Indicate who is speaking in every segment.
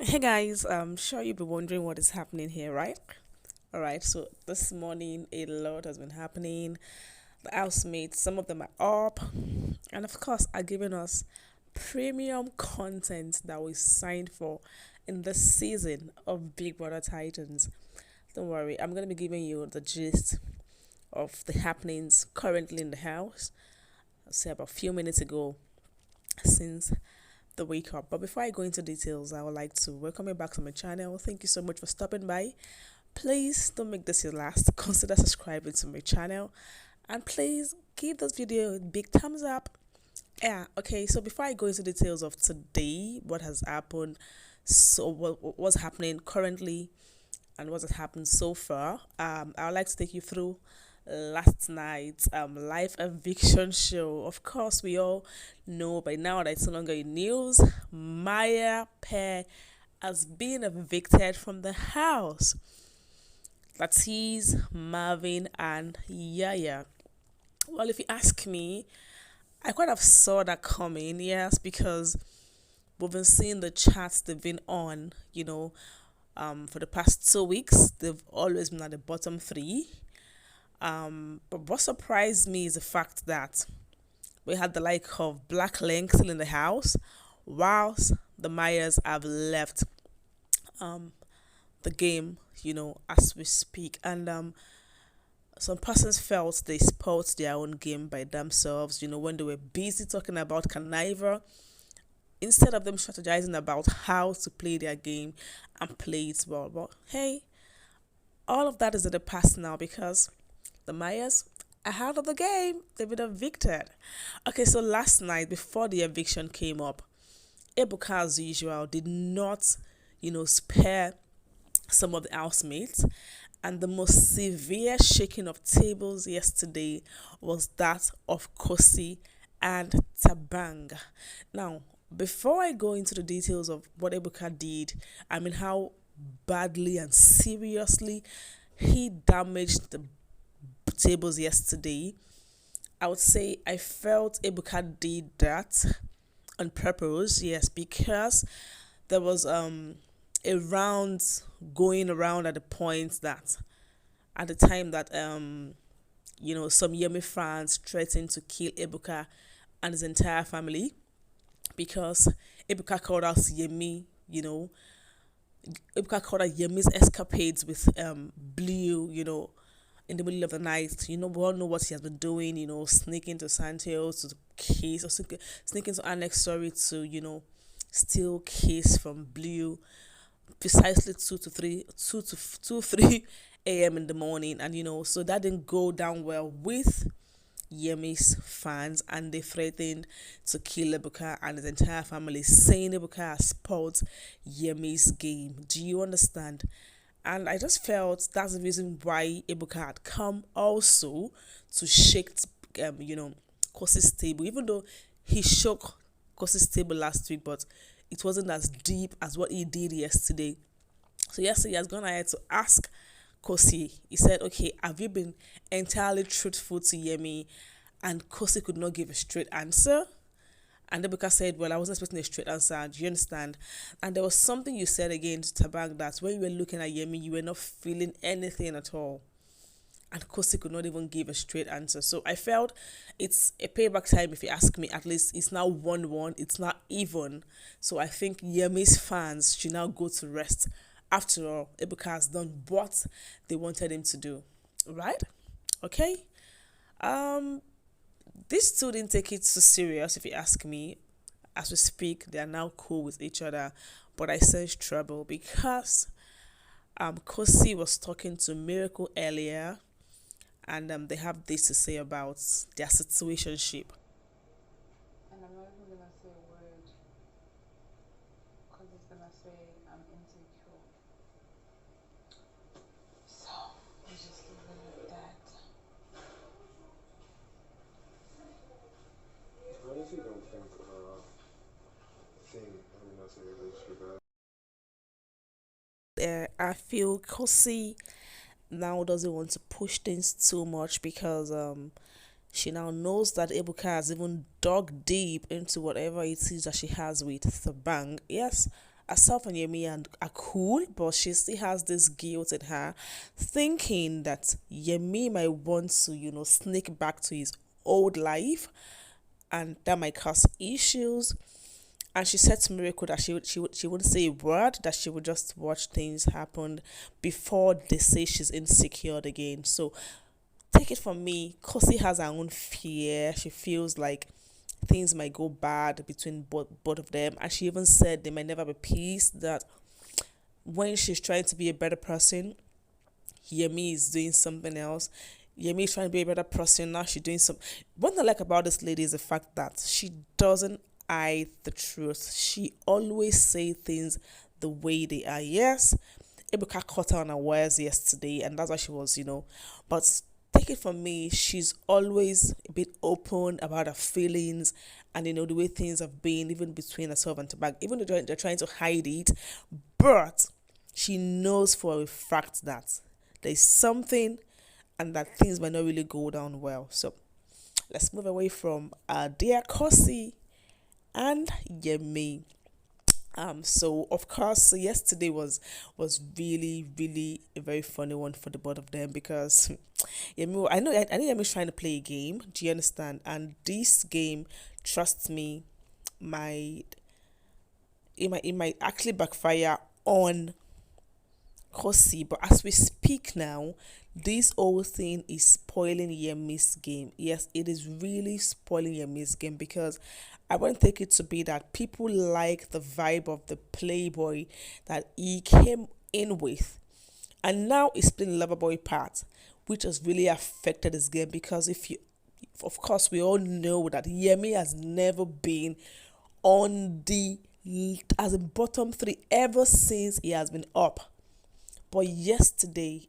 Speaker 1: Hey guys, I'm sure you'll be wondering what is happening here, right? Alright, so this morning a lot has been happening. The housemates, some of them are up, and of course, are giving us premium content that we signed for in this season of Big Brother Titans. Don't worry, I'm going to be giving you the gist of the happenings currently in the house. I'll say about a few minutes ago, since the wake up. But before I go into details, I would like to welcome you back to my channel. Thank you so much for stopping by. Please don't make this your last. Consider subscribing to my channel, and please give this video a big thumbs up. Yeah, okay. So before I go into details of today, what has happened, so what's happening currently, and what has happened so far, I would like to take you through last night's live eviction show. Of course, we all know by now that it's no longer in news. Maya Pair has been evicted from the house. That is Marvin and Yaya. Well, if you ask me, I quite have saw that coming, yes, because we've been seeing the chats they've been on, for the past 2 weeks. They've always been at the bottom three. But what surprised me is the fact that we had the like of Black Link still in the house, whilst the Myers have left um, the game, as we speak. And some persons felt they spoilt their own game by themselves, when they were busy talking about Canniver, instead of them strategizing about how to play their game and play it well. But hey, all of that is in the past now because the Myers are out of the game. They've been evicted. Okay, so last night before the eviction came up, Ebuka, as usual, did not, spare some of the housemates. And the most severe shaking of tables yesterday was that of Khosi and Tabang. Now, before I go into the details of what Ebuka did, I mean how badly and seriously he damaged the tables yesterday, I would say I felt Ebuka did that on purpose, yes, because there was a round going around at the point that at the time that some Yemi fans threatened to kill Ebuka and his entire family because Ebuka called out Yemi, Ebuka called out Yemi's escapades with Blue, in the middle of the night. We all know what he has been doing, sneaking to Santos to case, or sneaking to Annex, sorry, to, steal case from Blue precisely 3 a.m. in the morning. And, so that didn't go down well with Yemi's fans, and they threatened to kill Ebuka and his entire family, saying Ebuka has spoiled Yemi's game. Do you understand? And I just felt that's the reason why Ebuka had come also to shake, Khosi's table, even though he shook Khosi's table last week, but it wasn't as deep as what he did yesterday. So yesterday he has gone ahead to ask Khosi. He said, okay, have you been entirely truthful to Yemi? And Khosi could not give a straight answer. And Ebuka said, well, I wasn't expecting a straight answer. Do you understand? And there was something you said again to Tabang that when you were looking at Yemi, you were not feeling anything at all. And Khosi could not even give a straight answer. So I felt it's a payback time, if you ask me. At least it's now 1-1. It's not even. So I think Yemi's fans should now go to rest. After all, Ebuka has done what they wanted him to do. Right? Okay? These two didn't take it so serious, if you ask me. As we speak, they are now cool with each other. But I sense trouble because Khosi was talking to Miracle earlier, and they have this to say about their situationship. And I'm not even gonna say a word because it's gonna say I'm insecure. So we just leave it at that. I honestly don't think thing having us in a relationship. I feel Khosi now doesn't want to push things too much because she now knows that Ebuka has even dug deep into whatever it is that she has with the bank. Yes, herself and Yemi are cool, but she still has this guilt in her, thinking that Yemi might want to, sneak back to his old life, and that might cause issues. And she said to Miracle that she wouldn't say a word, that she would just watch things happen before they say she's insecure again. So take it from me, Khosi has her own fear. She feels like things might go bad between both of them. And she even said there might never be peace, that when she's trying to be a better person, Yemi is doing something else. Yemi is trying to be a better person. Now she's doing some. What I like about this lady is the fact that she doesn't hide the truth. She always say things the way they are. Yes, Ebuka caught her unawares yesterday, and that's why she was, But take it from me, she's always a bit open about her feelings and the way things have been, even between herself and Tabag. Even though they're trying to hide it, but she knows for a fact that there's something and that things might not really go down well. So let's move away from dear Khosi and Yemi. So of course yesterday was really really a very funny one for the both of them, because Yemi, I know Yemi's trying to play a game. Do you understand? And this game, trust me, might it might actually backfire on Khosi. But as we speak now, this whole thing is spoiling Yemi's game. Yes, it is really spoiling Yemi's game, because I won't take it to be that people like the vibe of the playboy that he came in with, and now he's playing lover boy part, which has really affected his game. Because of course, we all know that Yemi has never been on the as a bottom three ever since he has been up. But yesterday,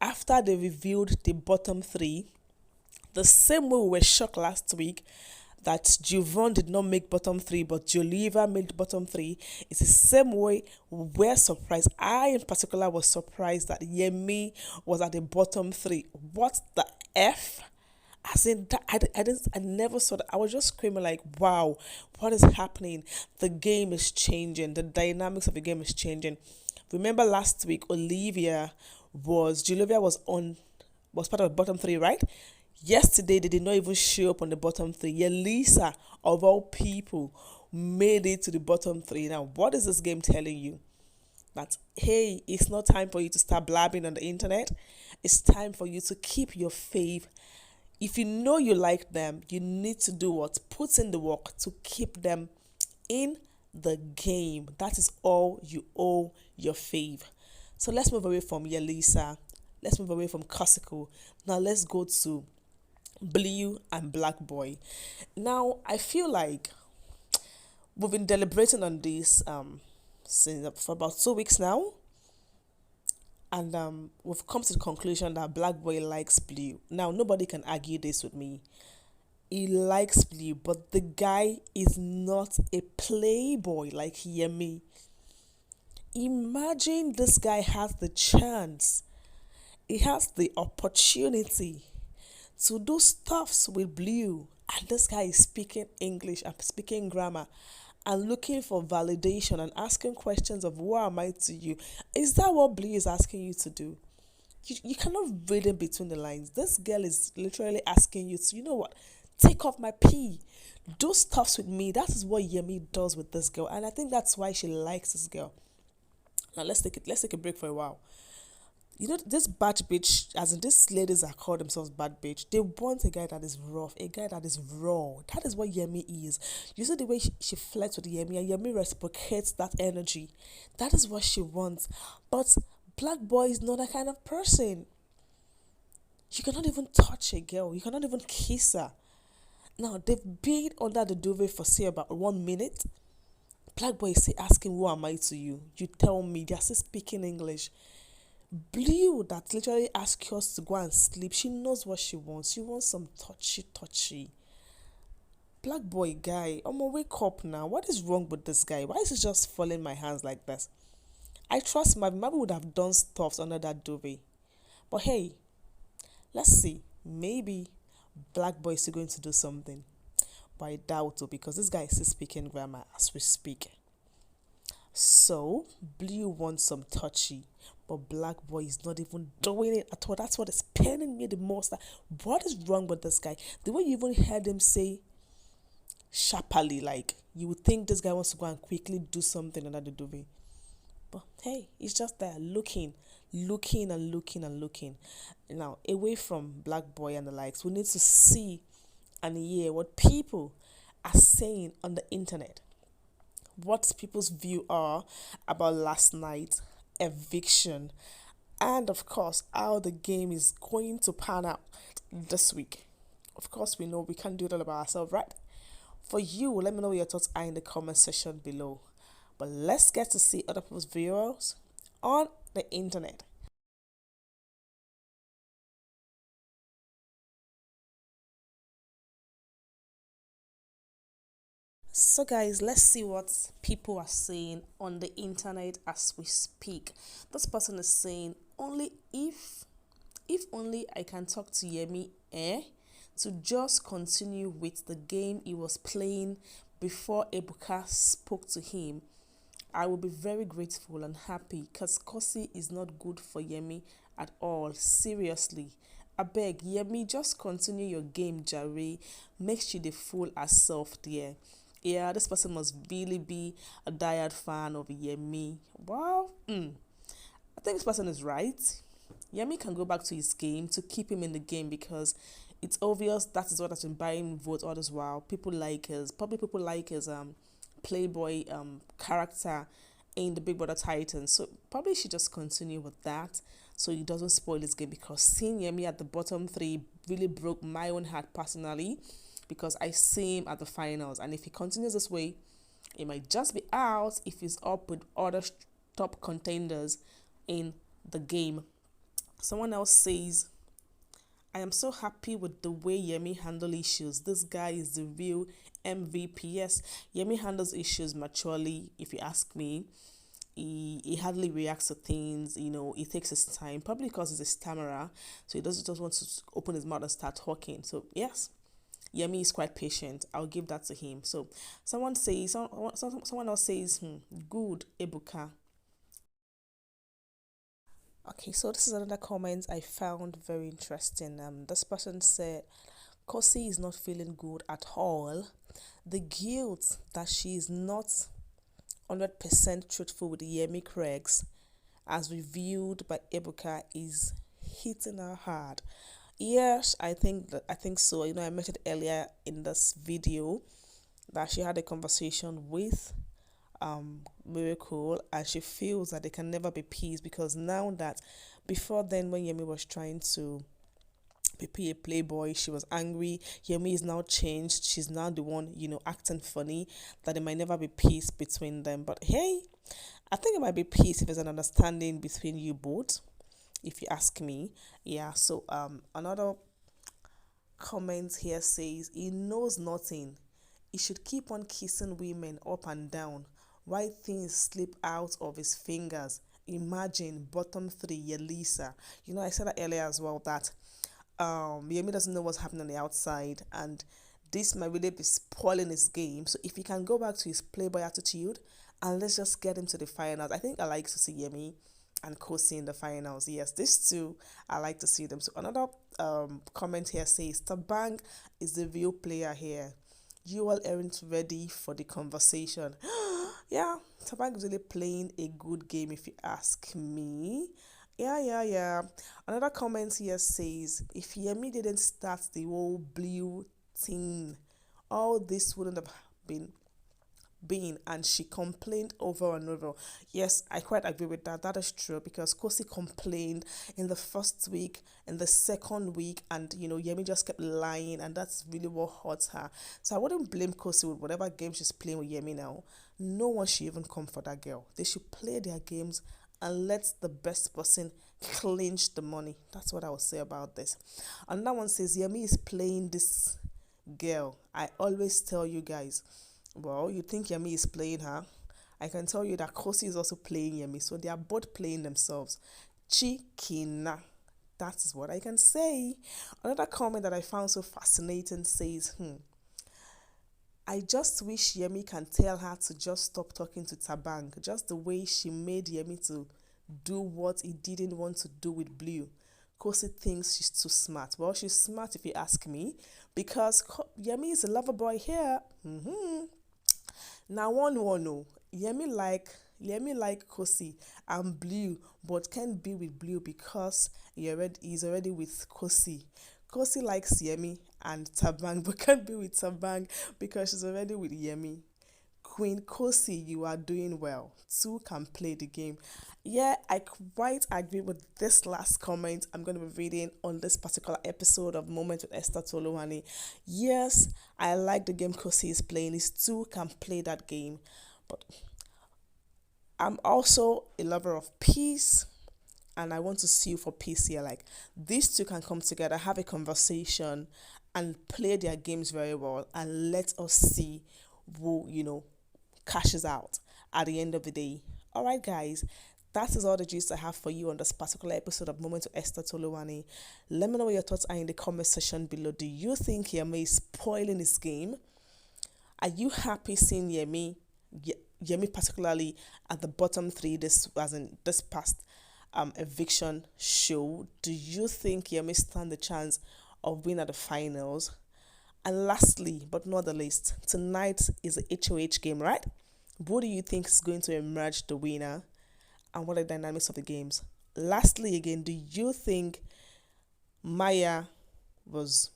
Speaker 1: after they revealed the bottom three, the same way we were shocked last week that Juvon did not make bottom three, but Joliva made bottom three, it's the same way we're surprised. I, in particular, was surprised that Yemi was at the bottom three. What the F? As in, I never saw that. I was just screaming like, wow, what is happening? The game is changing. The dynamics of the game is changing. Remember last week, Julia was part of the bottom three, right? Yesterday, they did not even show up on the bottom three. Yelisa, of all people, made it to the bottom three. Now, what is this game telling you? That, hey, it's not time for you to start blabbing on the internet. It's time for you to keep your faith. If you know you like them, you need to do what? Put in the work to keep them in the game. That is all you owe your fave. So let's move away from Yelisa. Let's move away from Kosiko. Now let's go to Blue and Blackboi. Now I feel like we've been deliberating on this since for about 2 weeks now. And we've come to the conclusion that Blackboi likes Blue. Now nobody can argue this with me. He likes Blue, but the guy is not a playboy like Yemi. Imagine this guy has the chance, he has the opportunity to do stuffs with Blue, and this guy is speaking English and speaking grammar and looking for validation and asking questions of who am I to you. Is that what Blue is asking you to do? You cannot read in between the lines. This girl is literally asking you to, you know what, take off my pee, do stuffs with me. That is what Yemi does with this girl, and I think that's why she likes this girl. Now let's take a break for a while. This bad bitch, as in these ladies that call themselves bad bitch, they want a guy that is rough, a guy that is raw. That is what Yemi is. You see the way she flirts with Yemi, and Yemi reciprocates that energy. That is what she wants. But Blackboi is not that kind of person. You cannot even touch a girl. You cannot even kiss her. Now, they've been under the duvet for, say, about 1 minute. Blackboi is asking, who am I to you? You tell me. They're still speaking English. Blue, that literally asks us to go and sleep. She knows what she wants. She wants some touchy. Blackboi guy, I'm gonna wake up now. What is wrong with this guy? Why is he just falling my hands like this? I trust Mavi. Mavi would have done stuff under that duvet. But hey, let's see. Maybe Blackboi is still going to do something. But I doubt it, because this guy is still speaking grammar as we speak. So Blue wants some touchy, but Blackboi is not even doing it at all. That's what is paining me the most. Like, what is wrong with this guy? The way you even heard him say sharply, like you would think this guy wants to go and quickly do something under the duvet. But hey, he's just there looking, looking and looking and looking. Now, away from Blackboi and the likes, we need to see and hear what people are saying on the internet, what people's view are about last night's eviction, and of course how the game is going to pan out this week. Of course, we know we can't do it all by ourselves, right? For you, let me know what your thoughts are in the comment section below. But let's get to see other people's views on the internet. So guys, let's see what people are saying on the internet as we speak. This person is saying only if only I can talk to Yemi to just continue with the game he was playing before Ebuka spoke to him. I will be very grateful and happy because Khosi is not good for Yemi at all. Seriously. I beg, Yemi, just continue your game, Jare. Make sure the fool herself there. Yeah, this person must really be a diehard fan of Yemi. Wow. I think this person is right. Yemi can go back to his game to keep him in the game because it's obvious that is what has been buying votes all this while. People like his, probably people like his Playboy character in the Big Brother Titans. So probably should just continue with that so he doesn't spoil his game, because seeing Yemi at the bottom three really broke my own heart personally, because I see him at the finals, and if he continues this way, he might just be out if he's up with other top contenders in the game. Someone else says, I am so happy with the way Yemi handle issues. This guy is the real MVP. Yes, Yemi handles issues maturely, if you ask me. He hardly reacts to things, he takes his time, probably because he's a stammerer, so he doesn't just want to open his mouth and start talking. So yes, Yemi is quite patient. I'll give that to him. So someone else says, good Ebuka. Okay, so this is another comment I found very interesting. This person said, Khosi is not feeling good at all. The guilt that she is not 100% truthful with Yemi Craigs, as reviewed by Ebuka, is hitting her hard. Yes, I think so. I mentioned earlier in this video that she had a conversation with Miracle, and she feels that there can never be peace, because now that before then, when Yemi was trying to be a playboy, she was angry. Yemi is now changed. She's now the one, acting funny, that there might never be peace between them. But hey, I think it might be peace if there's an understanding between you both, if you ask me. Yeah, so another comment here says he knows nothing. He should keep on kissing women up and down while things slip out of his fingers. Imagine bottom three, Yelisa. I said that earlier as well, that Yemi doesn't know what's happening on the outside, and this might really be spoiling his game. So if he can go back to his playboy attitude, and let's just get him to the finals. I think I like to see Yemi and Khosi in the finals. Yes, these two, I like to see them. So another comment here says, Tabang is the real player here. You all aren't ready for the conversation. Yeah, Tabang is really playing a good game, if you ask me. Yeah. Another comment here says, if Yemi didn't start the whole blue thing, all this wouldn't have been and she complained over and over. Yes, I quite agree with that. That is true, because Kosi complained in the first week, in the second week, and Yemi just kept lying, and that's really what hurts her. So I wouldn't blame Kosi with whatever game she's playing with Yemi now. No one should even come for that girl. They should play their games and let the best person clinch the money. That's what I would say about this. Another one says, Yemi is playing this girl. I always tell you guys, well, you think Yemi is playing her? I can tell you that Khosi is also playing Yemi, so they are both playing themselves. Chikina. That is what I can say. Another comment that I found so fascinating says, I just wish Yemi can tell her to just stop talking to Tabang, just the way she made Yemi to do what he didn't want to do with Blue. Khosi thinks she's too smart. Well, she's smart if you ask me, because Yemi is a lover boy here. Now one no. Yemi like Khosi and Blue, but can't be with Blue because he's already with Khosi. Khosi likes Yemi and Tabang, but can't be with Tabang because she's already with Yemi. Queen Khosi, you are doing well. Two can play the game. Yeah, I quite agree with this last comment I'm going to be reading on this particular episode of Moment with Esther Toluwani. Yes, I like the game Khosi is playing. These two can play that game. But I'm also a lover of peace, and I want to sue for peace here. Like, these two can come together, have a conversation, and play their games very well, and let us see who, cashes out at the end of the day. All right, guys, that is all the gist I have for you on this particular episode of Moment to Esther Toluwani. Let me know what your thoughts are in the comment section below. Do you think Yemi is spoiling his game? Are you happy seeing Yemi particularly at the bottom three this past eviction show? Do you think Yemi stand the chance of being at the finals? And lastly, but not the least, tonight is the HOH game, right? Who do you think is going to emerge the winner? And what are the dynamics of the games? Lastly, again, do you think Maya was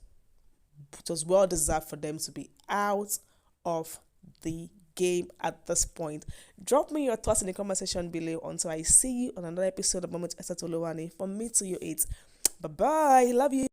Speaker 1: well deserved for them to be out of the game at this point? Drop me your thoughts in the comment section below until I see you on another episode of Moment Esther Toluwani. From me to you, it's bye bye. Love you.